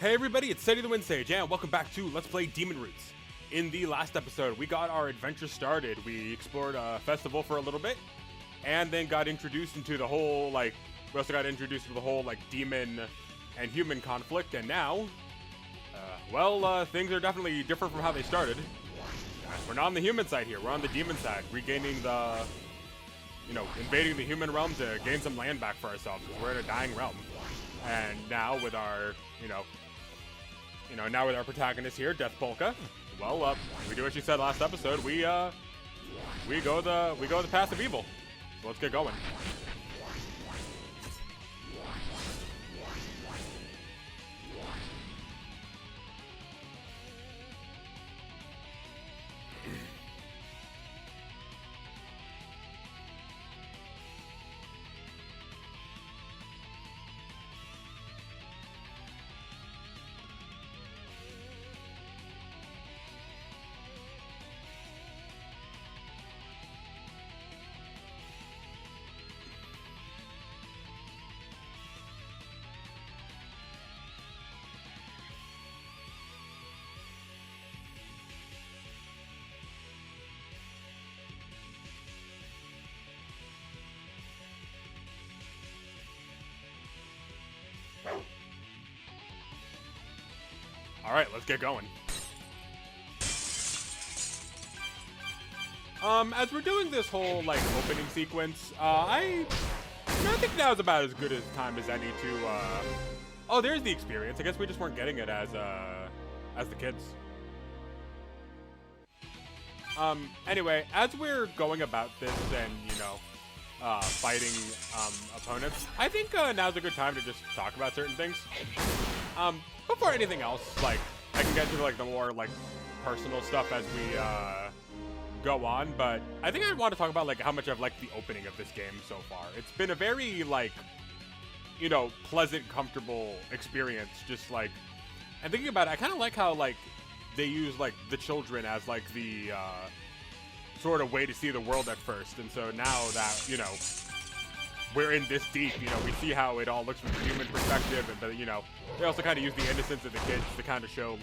Hey everybody, it's Ceddy the Wind Sage, and welcome back to Let's Play Demon Roots. In the last episode, we got our adventure started. We explored a festival for a little bit, and then got introduced into the whole, we also got introduced to the whole, demon and human conflict, and now, things are definitely different from how they started. We're not on the human side here, we're on the demon side, regaining the, invading the human realm to gain some land back for ourselves, because we're in a dying realm. And now with our, now with our protagonist here, Death Polka, we do what she said last episode. We go the path of evil. So let's get going. Alright, let's get going. As we're doing this whole, opening sequence, I think now is about as good a time as any to, oh, there's the experience. I guess we just weren't getting it as the kids. Anyway, as we're going about this and, fighting, opponents, I think, now's a good time to just talk about certain things. Before anything else, I can get into, the more, personal stuff as we, go on, but I think I want to talk about, how much I've liked the opening of this game so far. It's been a very, pleasant, comfortable experience, just, and thinking about it, I kind of like how, they use, the children as, the, sort of way to see the world at first, and so now that, we're in this deep, we see how it all looks from the human perspective, and, but, they also kind of use the innocence of the kids to kind of show,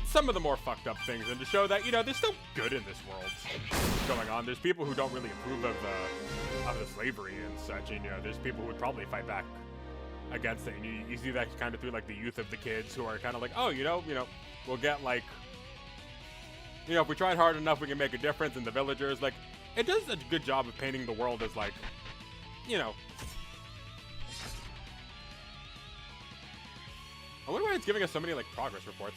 some of the more fucked up things, and to show that, there's still good in this world going on. There's people who don't really approve of the slavery and such, and, there's people who would probably fight back against it, and you see that kind of through, the youth of the kids who are kind of like, oh, we'll get, if we tried hard enough, we can make a difference, in the villagers, it does a good job of painting the world as, I wonder why it's giving us so many, progress reports.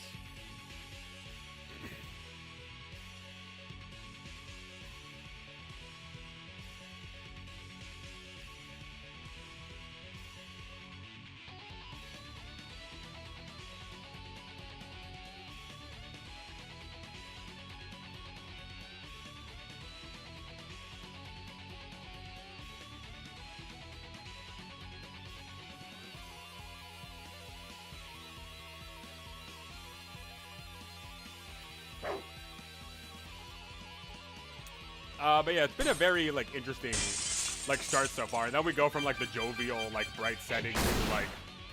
But yeah, it's been a very, interesting, start so far. And then we go from, the jovial, bright setting to,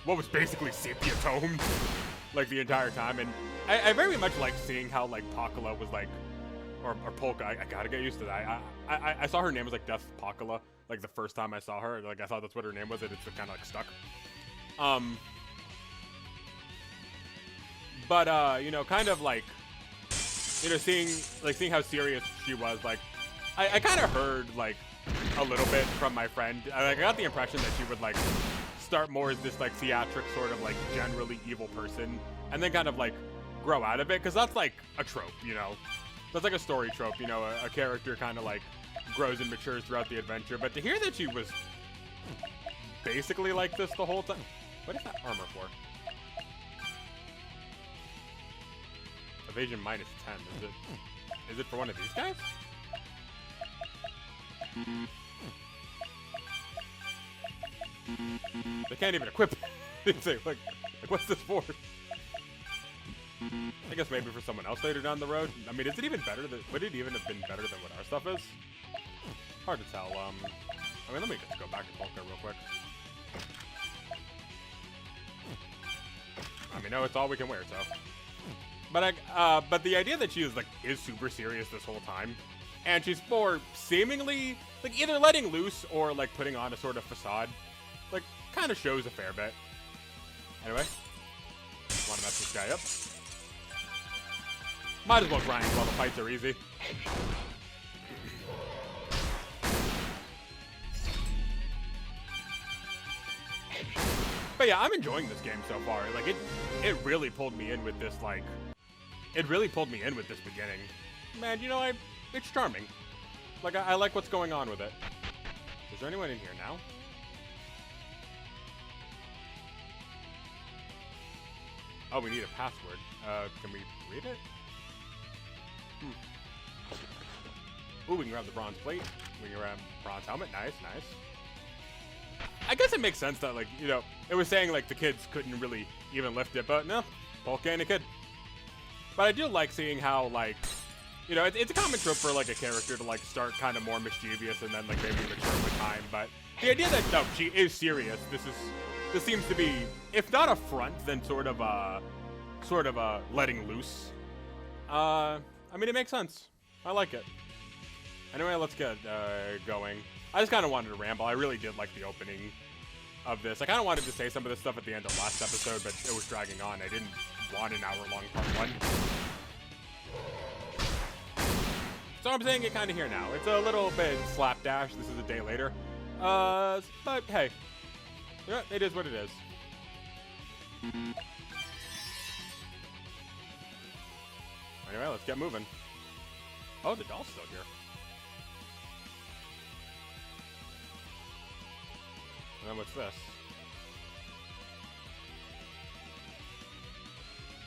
what was basically sepia-toned, the entire time. And I very much like seeing how, Pakala was, or Polka, I gotta get used to that. I saw her name was, Death Pakala, the first time I saw her. I thought that's what her name was, and it's kind of, stuck. But, kind of, seeing how serious she was, I kind of heard, a little bit from my friend. I got the impression that she would, start more as this, theatric sort of, generally evil person, and then kind of, grow out of it, because that's, a trope, That's, a story trope, a character kind of, grows and matures throughout the adventure, but to hear that she was basically like this the whole time... What is that armor for? Evasion minus 10, is it for one of these guys? They can't even equip it. What's this for? I guess maybe for someone else later down the road. I mean, is it even better than... Would it even have been better than what our stuff is? Hard to tell. I mean, let me just go back to Polka real quick. mean, no, it's all we can wear, so. But the idea that she is super serious this whole time, and she's more seemingly like either letting loose or like putting on a sort of facade, like kind of shows a fair bit. Anyway, want to mess this guy up? Might as well grind while the fights are easy. But yeah, I'm enjoying this game so far. Like it really pulled me in with this beginning. Man, you know, it's charming. Like I like what's going on with it. Is there anyone in here now? Oh, we need a password. Can we read it? Ooh, we can grab the bronze plate. We can grab bronze helmet. Nice, nice. I guess it makes sense that, like, you know, it was saying, like, the kids couldn't really even lift it, but no, Polka ain't a kid. But I do like seeing how, like, you know, it's a common trope for, like, a character to, like, start kind of more mischievous and then, like, maybe mature with time, but the idea that, no, she is serious, this seems to be, if not a front, then sort of a letting loose. I mean, it makes sense. I like it. Anyway, let's get going. I just kind of wanted to ramble. I really did like the opening of this. I kind of wanted to say some of this stuff at the end of last episode, but it was dragging on. I didn't want an hour-long part one. So I'm saying it kind of here now. It's a little bit slapdash. This is a day later. But hey, yeah, it is what it is. Anyway, let's get moving. Oh, the doll's still here. And then what's this?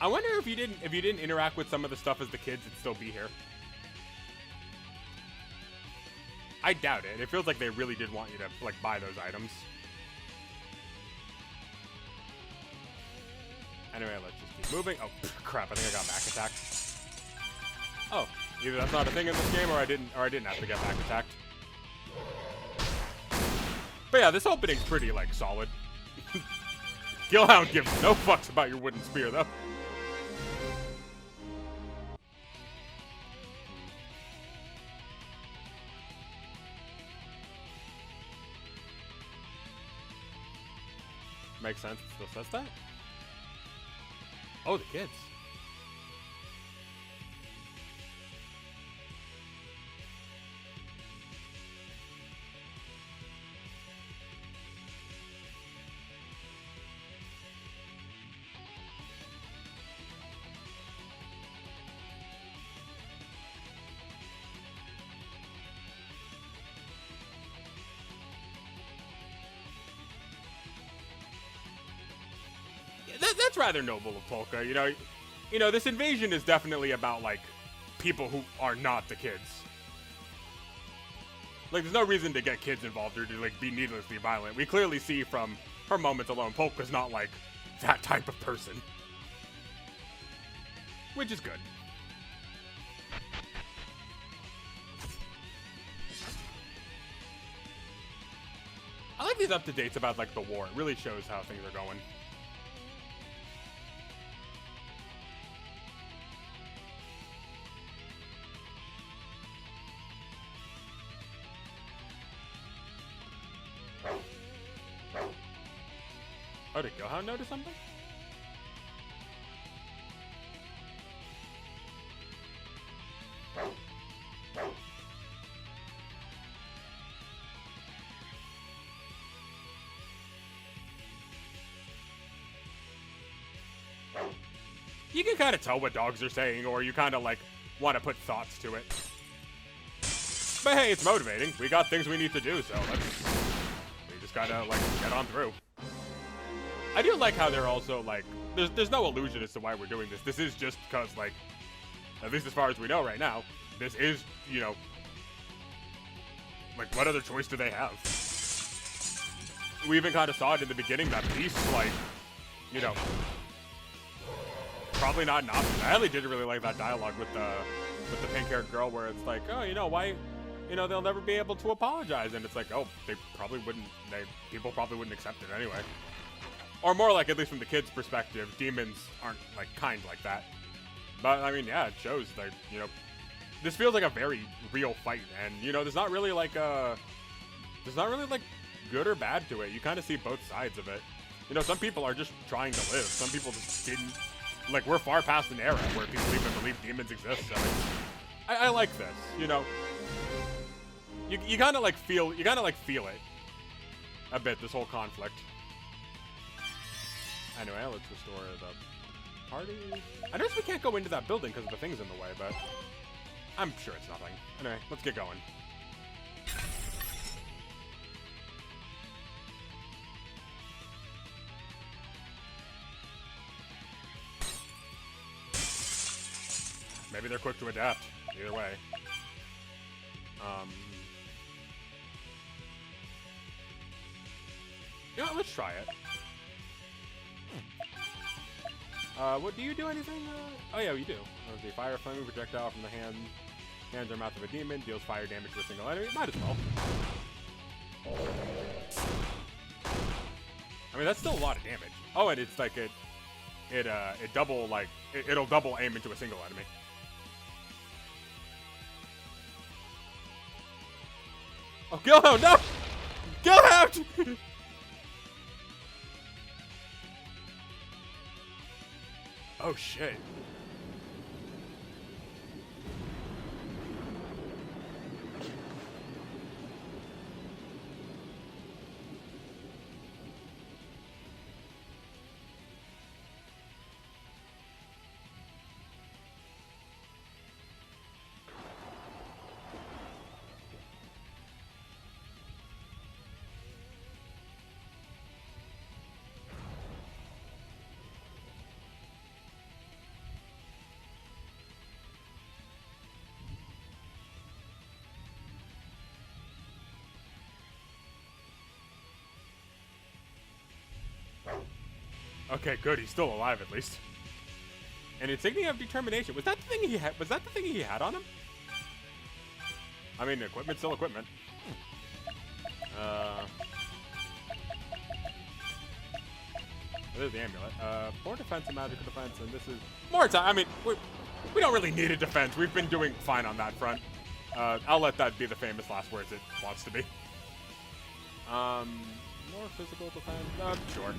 I wonder if you didn't interact with some of the stuff as the kids, it'd still be here. I doubt it. It feels like they really did want you to like buy those items. Anyway, let's just keep moving. Oh crap! I think I got back attacked. Oh, either that's not a thing in this game, or I didn't have to get back attacked. But yeah, this opening's pretty, like, solid. Gillhound gives no fucks about your wooden spear, though. Makes sense. It still says that? Oh, the kids. That's rather noble of Polka, you know, this invasion is definitely about, like, people who are not the kids. Like, there's no reason to get kids involved or to, like, be needlessly violent. We clearly see from her moments alone, Polka's not, like, that type of person. Which is good. I like these up-to-dates about, like, the war. It really shows how things are going. Oh, did Gohan notice something? You can kind of tell what dogs are saying, or you kind of, like, want to put thoughts to it. But hey, it's motivating. We got things we need to do, so we just gotta, like, get on through. I do like how they're also, like, there's no illusion as to why we're doing this. This is just because, like, at least as far as we know right now, this is, you know, like, what other choice do they have? We even kind of saw it in the beginning, that piece, like, you know, probably not an option. I actually didn't really like that dialogue with the pink-haired girl where it's like, oh, you know, why, you know, they'll never be able to apologize. And it's like, oh, people probably wouldn't accept it anyway. Or more like, at least from the kids' perspective, demons aren't, like, kind like that. But, I mean, yeah, it shows that, you know, this feels like a very real fight. And, you know, there's not really, like, good or bad to it. You kind of see both sides of it. You know, some people are just trying to live. Some people just didn't, like, we're far past an era where people even believe demons exist. So I like this, you know. You kind of, like, feel it a bit, this whole conflict. Anyway, let's restore the party. I noticed we can't go into that building because of the things in the way, but I'm sure it's nothing. Anyway, let's get going. Maybe they're quick to adapt. Either way. You know what, let's try it. What do you do anything? Oh yeah, you do. The fire a flaming projectile from the hands or mouth of a demon, deals fire damage to a single enemy. Might as well. I mean, that's still a lot of damage. Oh, and it's like it'll double aim into a single enemy. Oh, Gilhound, no! Gilhound! Oh, shit. Okay, good. He's still alive at least. And insignia of determination. Was that the thing he had? Was that the thing he had on him? I mean, equipment's still equipment. There's the amulet. More defense and magical defense, and this is more time. I mean, we don't really need a defense. We've been doing fine on that front. I'll let that be the famous last words it wants to be. More physical defense. Sure.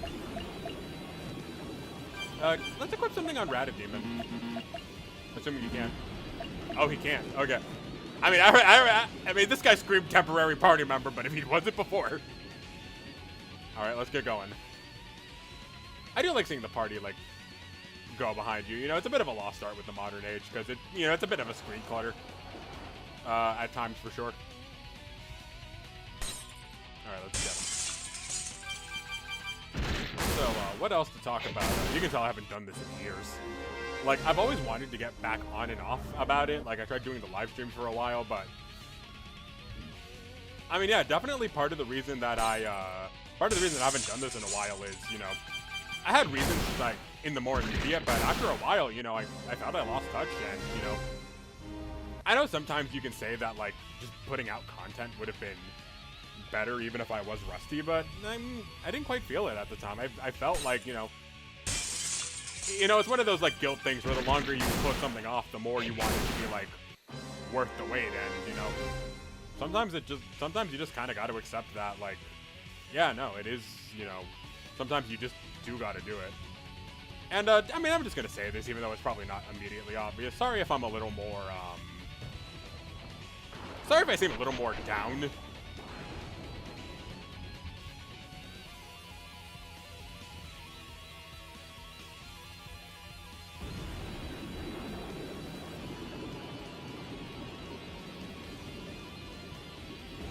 Let's equip something on Radid Demon. Assuming he can. Oh, he can. Okay. I mean, I mean, this guy screamed temporary party member, but if he wasn't before. All right, let's get going. I do like seeing the party like go behind you. You know, it's a bit of a lost art with the modern age because it, you know, it's a bit of a screen clutter at times for sure. All right, let's go. So, what else to talk about? You can tell I haven't done this in years. Like, I've always wanted to get back on and off about it. Like, I tried doing the live streams for a while, but... I mean, yeah, definitely part of the reason that I haven't done this in a while is, you know... I had reasons, like, in the more immediate, but after a while, you know, I felt I lost touch, and, you know... I know sometimes you can say that, like, just putting out content would have been better even if I was rusty, but I didn't quite feel it at the time. I felt like, you know, it's one of those like guilt things where the longer you put something off, the more you want it to be like worth the wait. And, you know, sometimes you just kind of got to accept that, like, yeah, no, it is, you know, sometimes you just do got to do it. And I mean, I'm just gonna say this even though it's probably not immediately obvious. Sorry if I'm a little more sorry if I seem a little more down.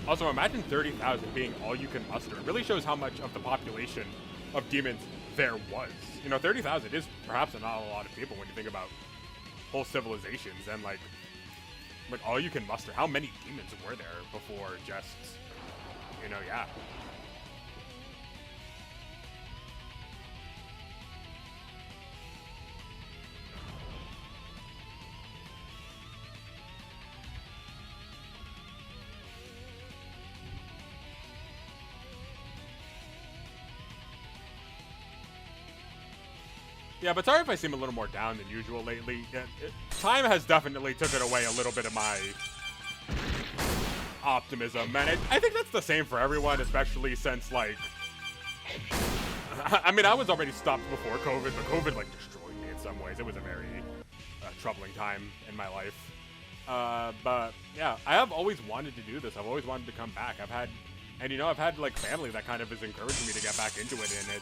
Also, imagine 30,000 being all you can muster. It really shows how much of the population of demons there was. You know, 30,000 is perhaps not a lot of people when you think about whole civilizations and, like all you can muster. How many demons were there before just, you know, yeah. Yeah, but sorry if I seem a little more down than usual lately. Time has definitely taken away a little bit of my optimism, and I think that's the same for everyone, especially since, like, I mean, I was already stopped before COVID, but COVID, like, destroyed me in some ways. It was a very troubling time in my life. But, yeah, I have always wanted to do this. I've always wanted to come back. I've had, like, family that kind of has encouraged me to get back into it, and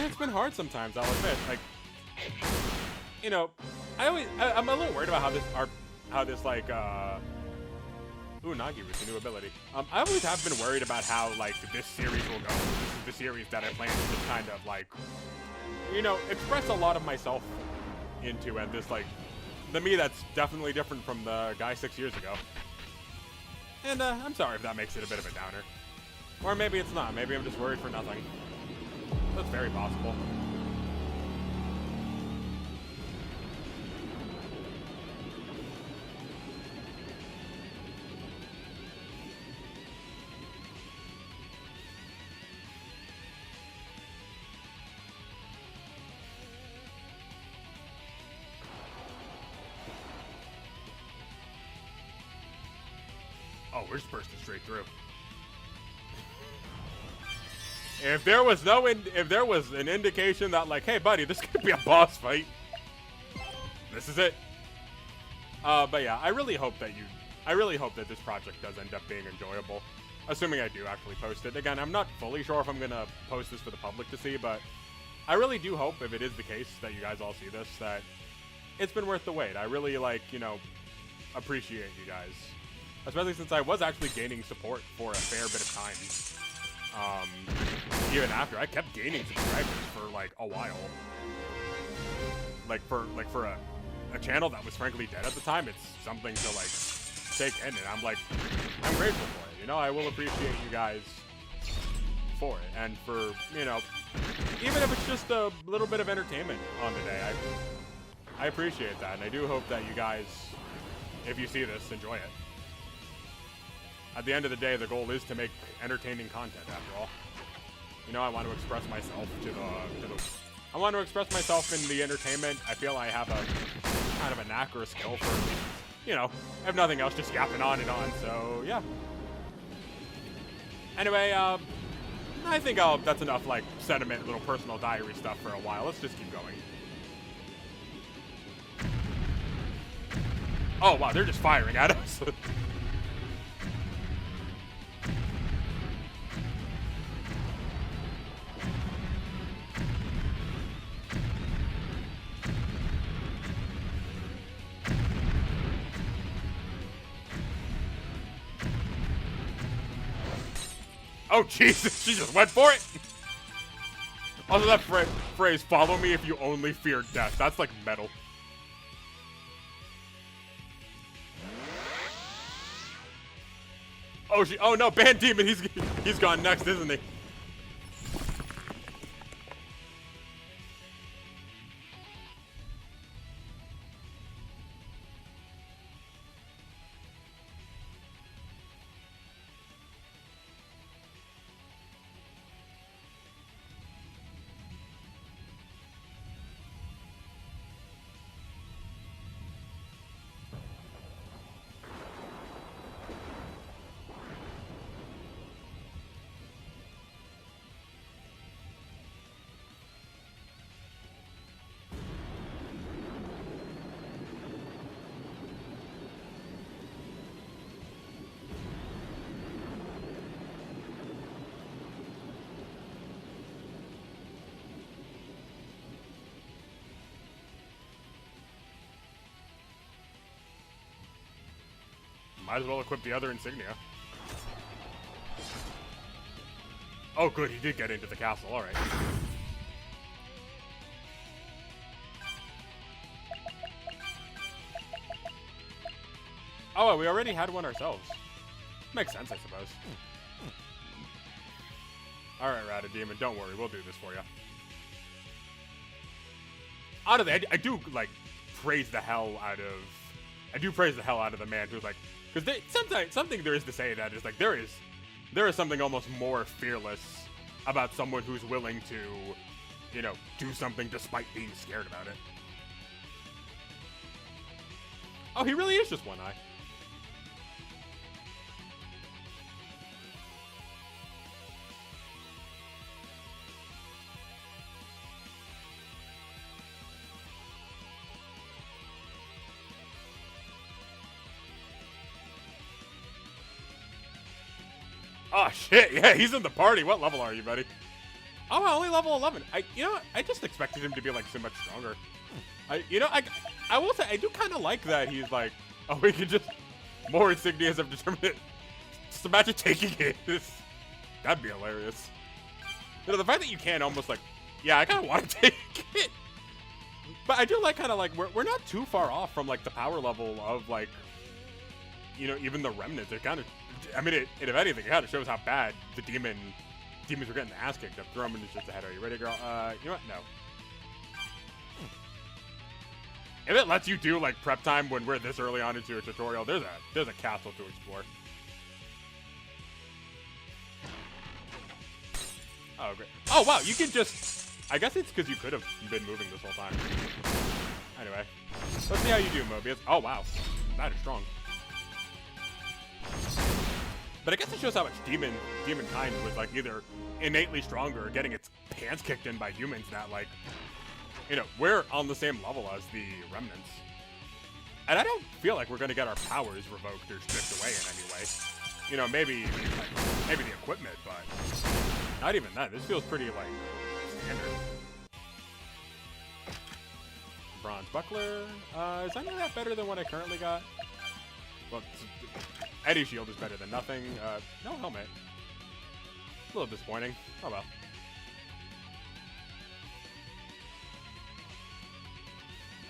it's been hard sometimes, I'll admit. Like, you know, I'm a little worried about how this, like, ooh, Nagi with the new ability. I always have been worried about how, like, this series will go. This is the series that I plan to just kind of, like, you know, express a lot of myself into, and this, like, the me that's definitely different from the guy 6 years ago. And, I'm sorry if that makes it a bit of a downer. Or maybe it's not. Maybe I'm just worried for nothing. That's very possible. Oh, we're just bursting straight through. If there was an indication that, like, hey buddy, this could be a boss fight, this is it. But yeah, I really hope that this project does end up being enjoyable, assuming I do actually post it. Again, I'm not fully sure if I'm gonna post this for the public to see, but I really do hope, if it is the case that you guys all see this, that it's been worth the wait. I really, like, you know, appreciate you guys, especially since I was actually gaining support for a fair bit of time. Even after I kept gaining subscribers for, like, a while. Like for a channel that was frankly dead at the time, it's something to, like, take in, and I'm grateful for it. You know, I will appreciate you guys for it, and for, you know, even if it's just a little bit of entertainment on the day, I appreciate that, and I do hope that you guys, if you see this, enjoy it. At the end of the day, the goal is to make entertaining content, after all. You know, I want to express myself I want to express myself in the entertainment. I feel I have a kind of a knack or a skill for, you know, if nothing else, just yapping on and on, so yeah. Anyway, I think that's enough, like, sentiment, little personal diary stuff for a while. Let's just keep going. Oh, wow, they're just firing at us. Oh, Jesus, she just went for it! Also, that phrase, follow me if you only fear death. That's, like, metal. Oh no, Band Demon, he's gone next, isn't he? Might as well equip the other insignia. Oh, good, he did get into the castle. All right. Oh, we already had one ourselves. Makes sense, I suppose. All right, Rata Demon, don't worry, we'll do this for you. Honestly, I do, like, praise the hell out of the man who's like, because sometimes something there is to say that is like there is something almost more fearless about someone who's willing to you know, do something despite being scared about it. Oh, he really is just one eye. Oh shit, yeah, he's in the party. What level are you, buddy? Oh, only level 11. You know what? I just expected him to be like so much stronger. I will say I do kind of like that he's like, oh, we can just more insignias have determined it. Just imagine taking it. That'd be hilarious. You know, the fact that you can almost like, yeah, I kind of want to take it. But I do like kind of like we're not too far off from like the power level of like, you know, even the remnants. It kind of, I mean, if anything, it kind of shows how bad the demons were getting the ass kicked up. Throw them into shit's ahead. Are you ready, girl? You know what? No. If it lets you do like prep time when we're this early on into a tutorial, there's a castle to explore. Oh, great. Oh, wow, you can just, I guess it's because you could have been moving this whole time. Anyway, let's see how you do, Mobius. Oh, wow, that is strong. But I guess it shows how much demonkind was like either innately stronger or getting its pants kicked in by humans that like, you know, we're on the same level as the remnants. And I don't feel like we're going to get our powers revoked or stripped away in any way. You know, maybe the equipment, but not even that. This feels pretty, like, standard. Bronze buckler. Is any of that better than what I currently got? Well, Eddie's shield is better than nothing. No helmet. A little disappointing. Oh, well.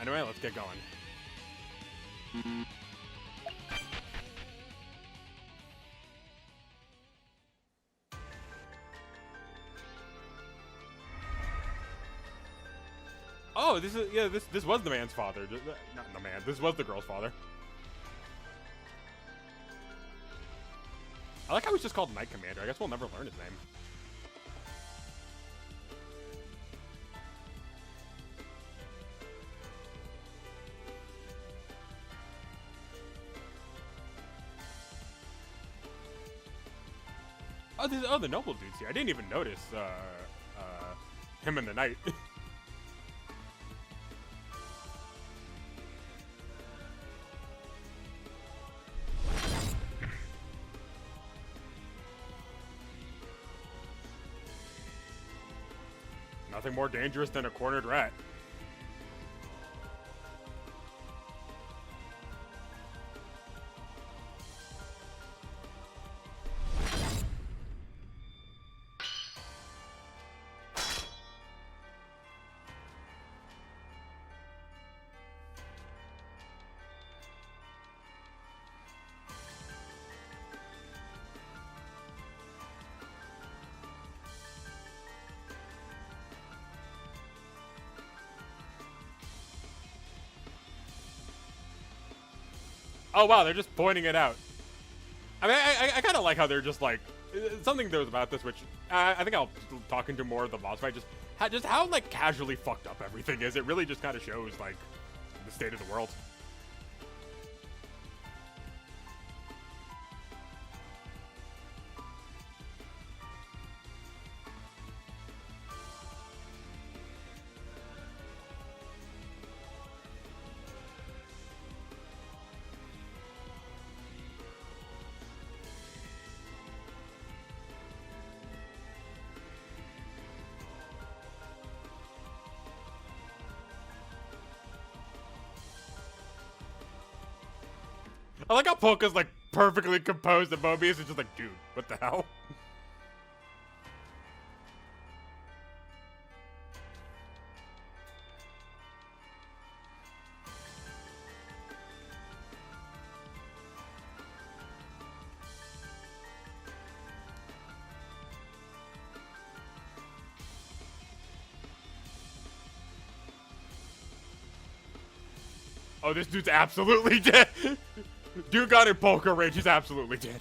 Anyway, let's get going. Oh, this is, yeah, this was the man's father. Not the man. This was the girl's father. I like how he's just called Knight Commander. I guess we'll never learn his name. Oh, the noble dude's here. I didn't even notice him and the knight. Nothing more dangerous than a cornered rat. Oh wow, they're just pointing it out. I mean, I kind of like how they're just like, something that was about this, which I think I'll talk into more of the boss fight, just how like casually fucked up everything is. It really just kind of shows like the state of the world. I like how Polka's like perfectly composed and Mobius is just like, dude, what the hell? Oh, this dude's absolutely dead. Dude got in Polka Rage is absolutely dead.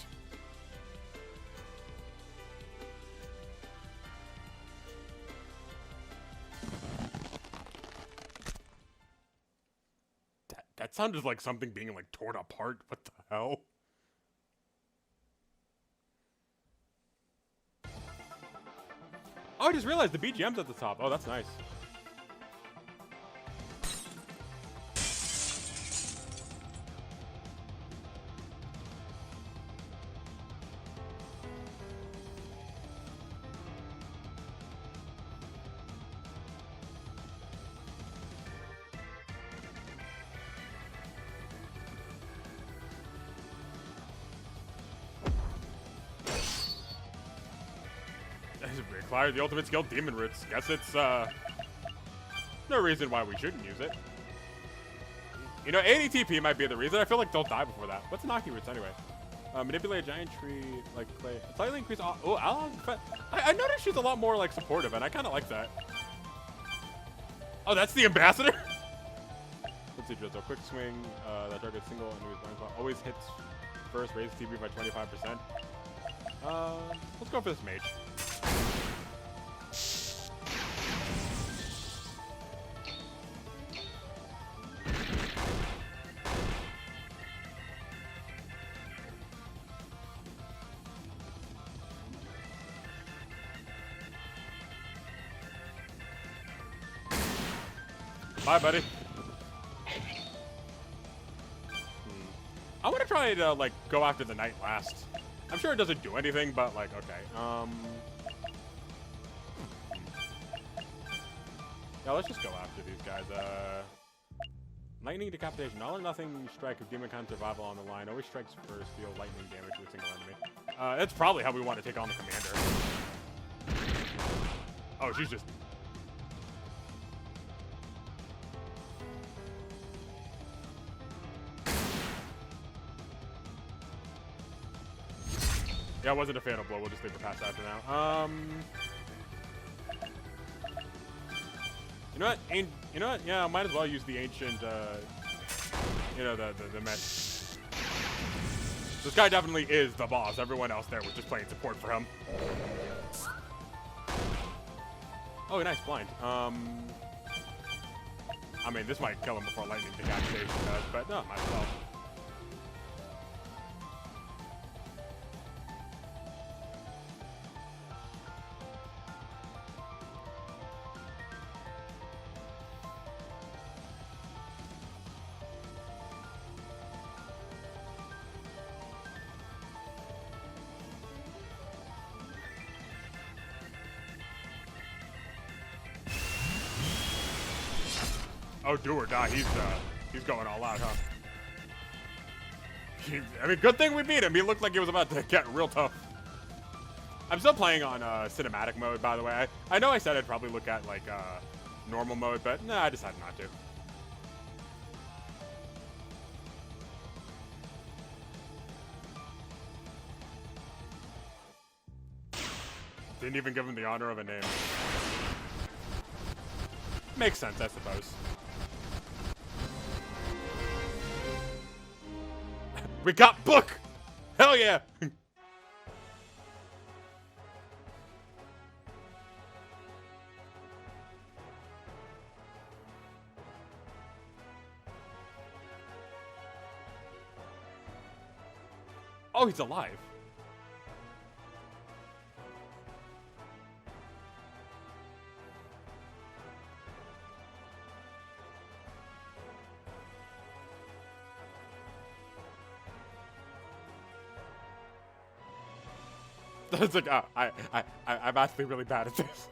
That sounded like something being like torn apart. What the hell? Oh, I just realized the BGM's at the top. Oh, that's nice. Acquire the ultimate skill, Demon Roots. Guess it's, no reason why we shouldn't use it. You know, ADTP might be the reason. I feel like they'll die before that. What's an Aki Roots anyway? Manipulate a giant tree, like clay. Slightly increase. Oh, I noticed she's a lot more like supportive, and I kind of like that. Oh, that's the ambassador. Let's see, Drizzle. Quick swing. That target single enemy's blind spot always hits first. Raise TB by 25%. Let's go for this mage. Bye, buddy. I want to try to, like, go after the Night last. I'm sure it doesn't do anything, but, like, okay. Yeah, let's just go after these guys. Lightning Decapitation. All or nothing strike of Demon Con survival on the line. Always strikes first, deal lightning damage to a single enemy. That's probably how we want to take on the commander. Oh, she's just... Yeah, I wasn't a fan of blow. We'll just leave her past after now. You know what? You know what? Yeah, I might as well use the ancient, you know, the mesh. This guy definitely is the boss. Everyone else there was just playing support for him. Oh, nice blind. I mean, this might kill him before lightning decapitation does, but no, might as well. Oh, do or die. He's going all out, huh? I mean, good thing we beat him. He looked like he was about to get real tough. I'm still playing on cinematic mode, by the way. I know I said I'd probably look at like normal mode, but nah, I decided not to. Didn't even give him the honor of a name. Makes sense, I suppose. We got book! Hell yeah! Oh, he's alive. It's like, oh, I'm actually really bad at this.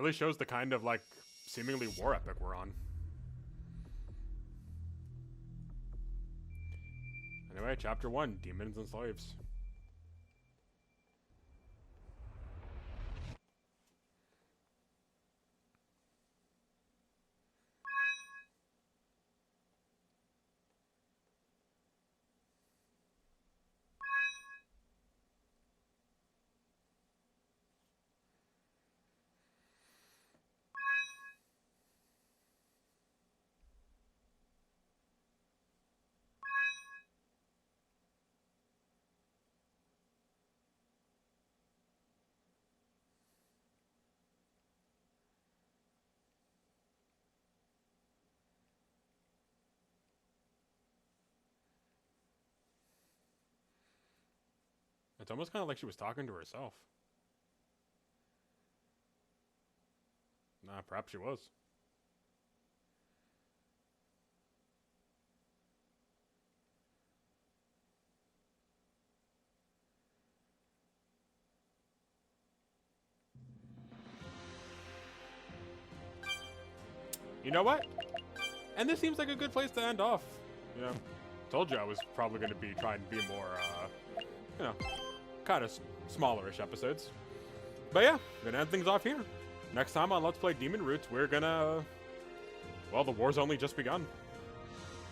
really shows the kind of, like, seemingly war epic we're on. Anyway, Chapter 1, Demons and Slaves. It's almost kind of like she was talking to herself. Nah, perhaps she was. You know what? And this seems like a good place to end off. You know, told you I was probably going to be trying to be more, you know, kind of smallerish episodes. But yeah, gonna end things off here. Next time on Let's Play Demon Roots, we're gonna... well, the war's only just begun.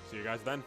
See you guys then.